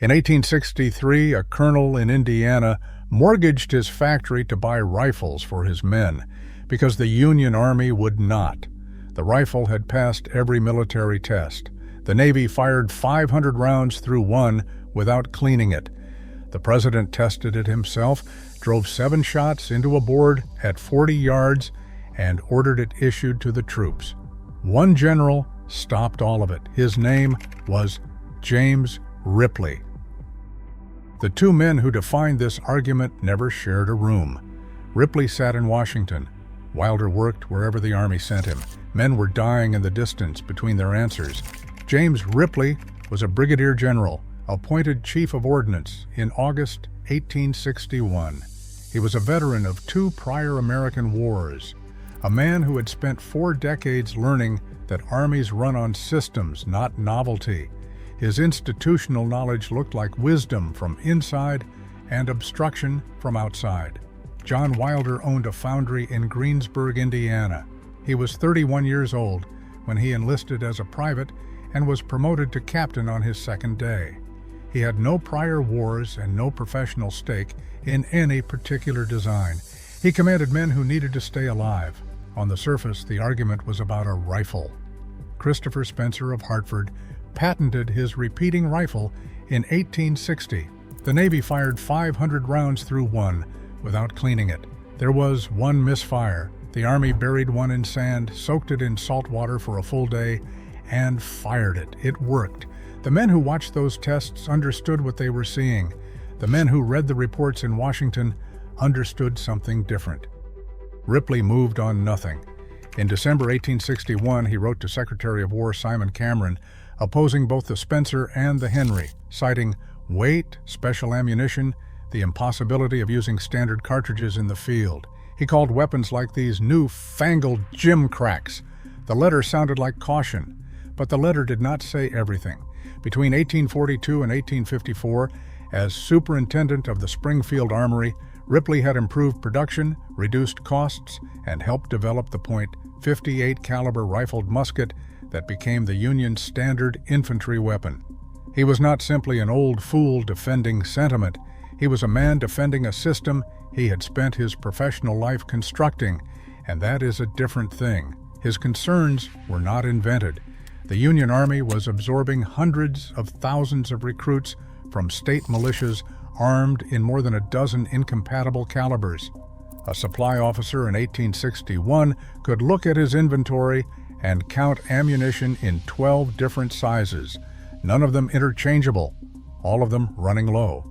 In 1863, a colonel in Indiana mortgaged his factory to buy rifles for his men because the Union Army would not. The rifle had passed every military test. The Navy fired 500 rounds through one without cleaning it. The president tested it himself, drove 7 shots into a board at 40 yards, and ordered it issued to the troops. One general stopped all of it. His name was James Ripley. The two men who defined this argument never shared a room. Ripley sat in Washington. Wilder worked wherever the Army sent him. Men were dying in the distance between their answers. James Ripley was a brigadier general, appointed chief of ordnance in August 1861. He was a veteran of 2 prior American wars, a man who had spent 4 decades learning that armies run on systems, not novelty. His institutional knowledge looked like wisdom from inside and obstruction from outside. John Wilder owned a foundry in Greensburg, Indiana. He was 31 years old when he enlisted as a private and was promoted to captain on his 2nd day. He had no prior wars and no professional stake in any particular design. He commanded men who needed to stay alive. On the surface, the argument was about a rifle. Christopher Spencer of Hartford patented his repeating rifle in 1860. The Navy fired 500 rounds through one without cleaning it. There was one misfire. The Army buried one in sand, soaked it in salt water for a full day, and fired it. It worked. The men who watched those tests understood what they were seeing. The men who read the reports in Washington understood something different. Ripley moved on nothing. In December 1861, he wrote to Secretary of War Simon Cameron, opposing both the Spencer and the Henry, citing weight, special ammunition, the impossibility of using standard cartridges in the field. He called weapons like these new-fangled gimcracks. The letter sounded like caution, but the letter did not say everything. Between 1842 and 1854, as superintendent of the Springfield Armory, Ripley had improved production, reduced costs, and helped develop the .58 caliber rifled musket that became the Union's standard infantry weapon. He was not simply an old fool defending sentiment. He was a man defending a system he had spent his professional life constructing, and that is a different thing. His concerns were not invented. The Union Army was absorbing hundreds of thousands of recruits from state militias armed in more than a dozen incompatible calibers. A supply officer in 1861 could look at his inventory and count ammunition in 12 different sizes, none of them interchangeable, all of them running low.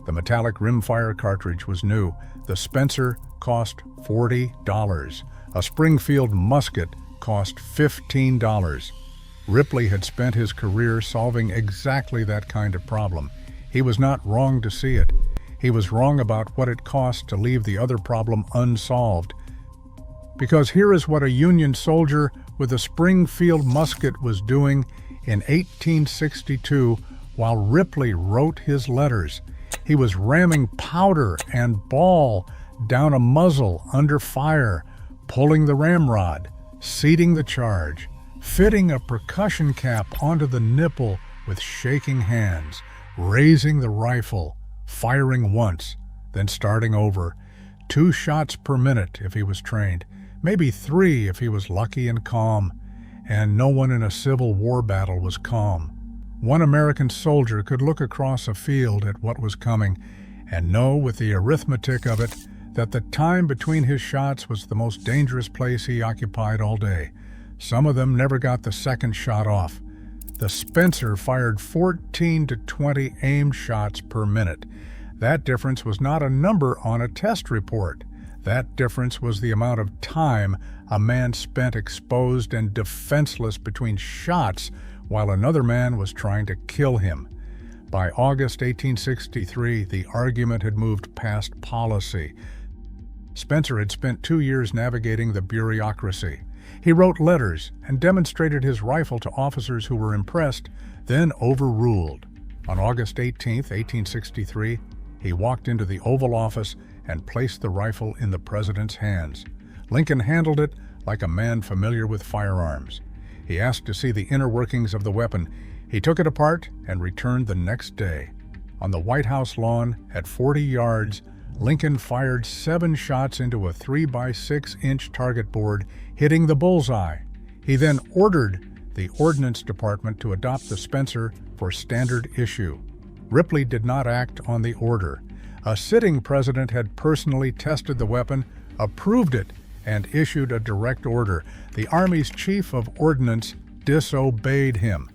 The metallic rimfire cartridge was new. The Spencer cost $40. A Springfield musket cost $15. Ripley had spent his career solving exactly that kind of problem. He was not wrong to see it. He was wrong about what it cost to leave the other problem unsolved. Because here is what a Union soldier with a Springfield musket was doing in 1862 while Ripley wrote his letters. He was ramming powder and ball down a muzzle under fire, pulling the ramrod, seating the charge, fitting a percussion cap onto the nipple with shaking hands, raising the rifle, firing once, then starting over. 2 shots per minute if he was trained, maybe 3 if he was lucky and calm, and no one in a Civil War battle was calm. One American soldier could look across a field at what was coming and know with the arithmetic of it that the time between his shots was the most dangerous place he occupied all day. Some of them never got the second shot off. The Spencer fired 14 to 20 aimed shots per minute. That difference was not a number on a test report. That difference was the amount of time a man spent exposed and defenseless between shots while another man was trying to kill him. By August 1863, the argument had moved past policy. Spencer had spent 2 years navigating the bureaucracy. He wrote letters and demonstrated his rifle to officers who were impressed, then overruled. On August 18, 1863, he walked into the Oval Office and placed the rifle in the president's hands. Lincoln handled it like a man familiar with firearms. He asked to see the inner workings of the weapon. He took it apart and returned the next day. On the White House lawn, at 40 yards, Lincoln fired 7 shots into a 3-by-6-inch target board, hitting the bullseye. He then ordered the Ordnance Department to adopt the Spencer for standard issue. Ripley did not act on the order. A sitting president had personally tested the weapon, approved it, and issued a direct order. The Army's chief of ordnance disobeyed him.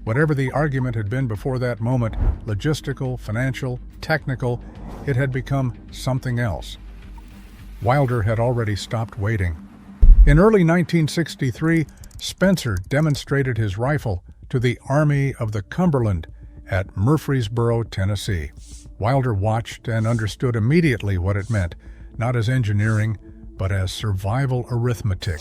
Whatever the argument had been before that moment, logistical, financial, technical, it had become something else. Wilder had already stopped waiting. In early 1963, Spencer demonstrated his rifle to the Army of the Cumberland at Murfreesboro, Tennessee. Wilder watched and understood immediately what it meant, not as engineering, but as survival arithmetic.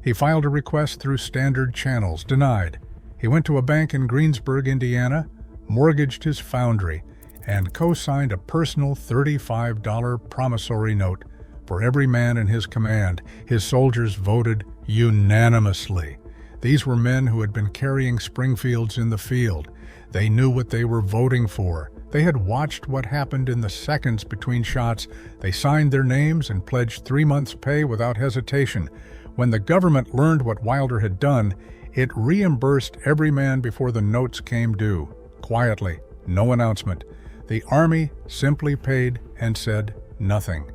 He filed a request through standard channels, denied. He went to a bank in Greensburg, Indiana, mortgaged his foundry, and co-signed a personal $35 promissory note for every man in his command. His soldiers voted unanimously. These were men who had been carrying Springfields in the field. They knew what they were voting for. They had watched what happened in the seconds between shots. They signed their names and pledged 3 months' pay without hesitation. When the government learned what Wilder had done, it reimbursed every man before the notes came due. Quietly, no announcement. The Army simply paid and said nothing.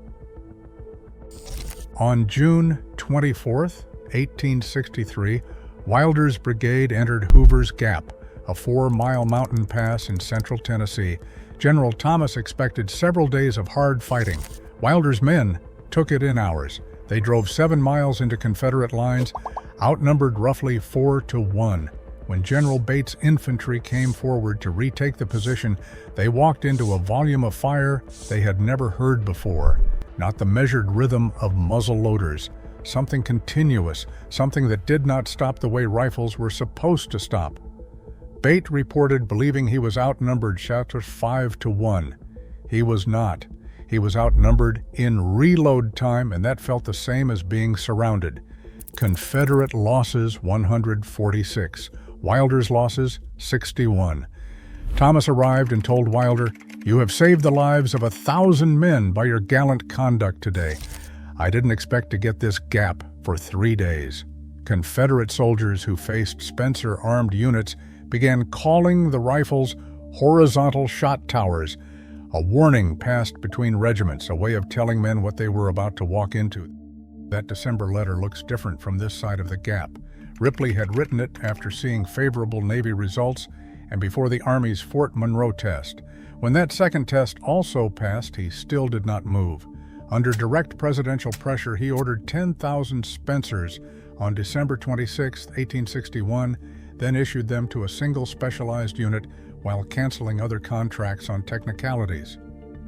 On June 24, 1863, Wilder's brigade entered Hoover's Gap, a 4-mile mountain pass in central Tennessee. General Thomas expected several days of hard fighting. Wilder's men took it in hours. They drove 7 miles into Confederate lines, outnumbered roughly 4-1. When General Bates' infantry came forward to retake the position, they walked into a volume of fire they had never heard before. Not the measured rhythm of muzzle loaders, something continuous, something that did not stop the way rifles were supposed to stop. Bates reported believing he was outnumbered 5-1. He was not. He was outnumbered in reload time, and that felt the same as being surrounded. Confederate losses 146, Wilder's losses 61. Thomas arrived and told Wilder, "You have saved the lives of 1,000 men by your gallant conduct today. I didn't expect to get this gap for 3 days." Confederate soldiers who faced Spencer armed units began calling the rifles horizontal shot towers, a warning passed between regiments, a way of telling men what they were about to walk into. That December letter looks different from this side of the gap. Ripley had written it after seeing favorable Navy results and before the Army's Fort Monroe test. When that second test also passed, he still did not move. Under direct presidential pressure, he ordered 10,000 Spencers on December 26, 1861, then issued them to a single specialized unit while canceling other contracts on technicalities.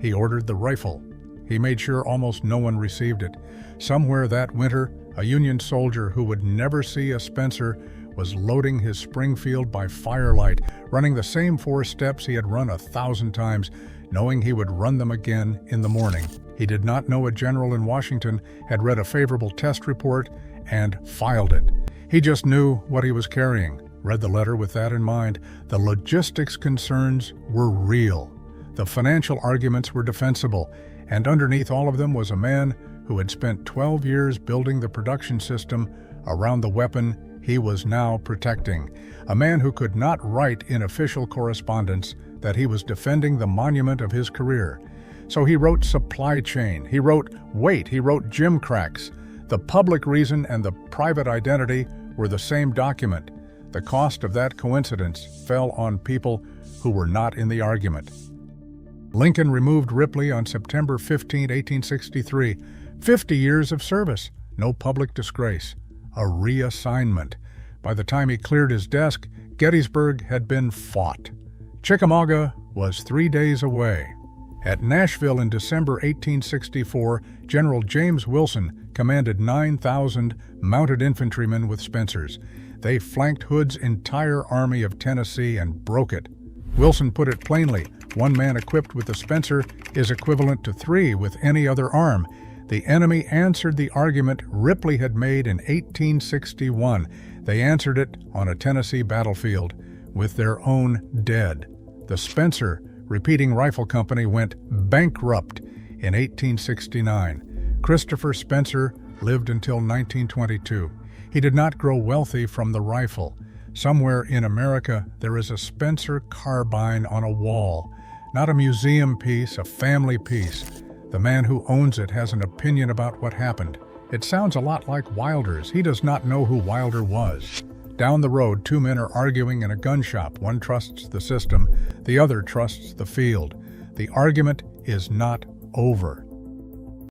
He ordered the rifle. He made sure almost no one received it. Somewhere that winter, a Union soldier who would never see a Spencer was loading his Springfield by firelight, running the same 4 steps he had run 1,000 times, knowing he would run them again in the morning. He did not know a general in Washington had read a favorable test report and filed it. He just knew what he was carrying, read the letter with that in mind. The logistics concerns were real. The financial arguments were defensible, and underneath all of them was a man who had spent 12 years building the production system around the weapon he was now protecting. A man who could not write in official correspondence that he was defending the monument of his career. So he wrote supply chain, he wrote weight, he wrote gimcracks. The public reason and the private identity were the same document. The cost of that coincidence fell on people who were not in the argument. Lincoln removed Ripley on September 15, 1863. 50 years of service, no public disgrace, a reassignment. By the time he cleared his desk, Gettysburg had been fought. Chickamauga was 3 days away. At Nashville in December 1864, General James Wilson commanded 9,000 mounted infantrymen with Spencers. They flanked Hood's entire army of Tennessee and broke it. Wilson put it plainly, 1 man equipped with a Spencer is equivalent to 3 with any other arm. The enemy answered the argument Ripley had made in 1861. They answered it on a Tennessee battlefield with their own dead. The Spencer Repeating Rifle Company went bankrupt in 1869. Christopher Spencer lived until 1922. He did not grow wealthy from the rifle. Somewhere in America, there is a Spencer carbine on a wall. Not a museum piece, a family piece. The man who owns it has an opinion about what happened. It sounds a lot like Wilder's. He does not know who Wilder was. Down the road, two men are arguing in a gun shop. One trusts the system, the other trusts the field. The argument is not over.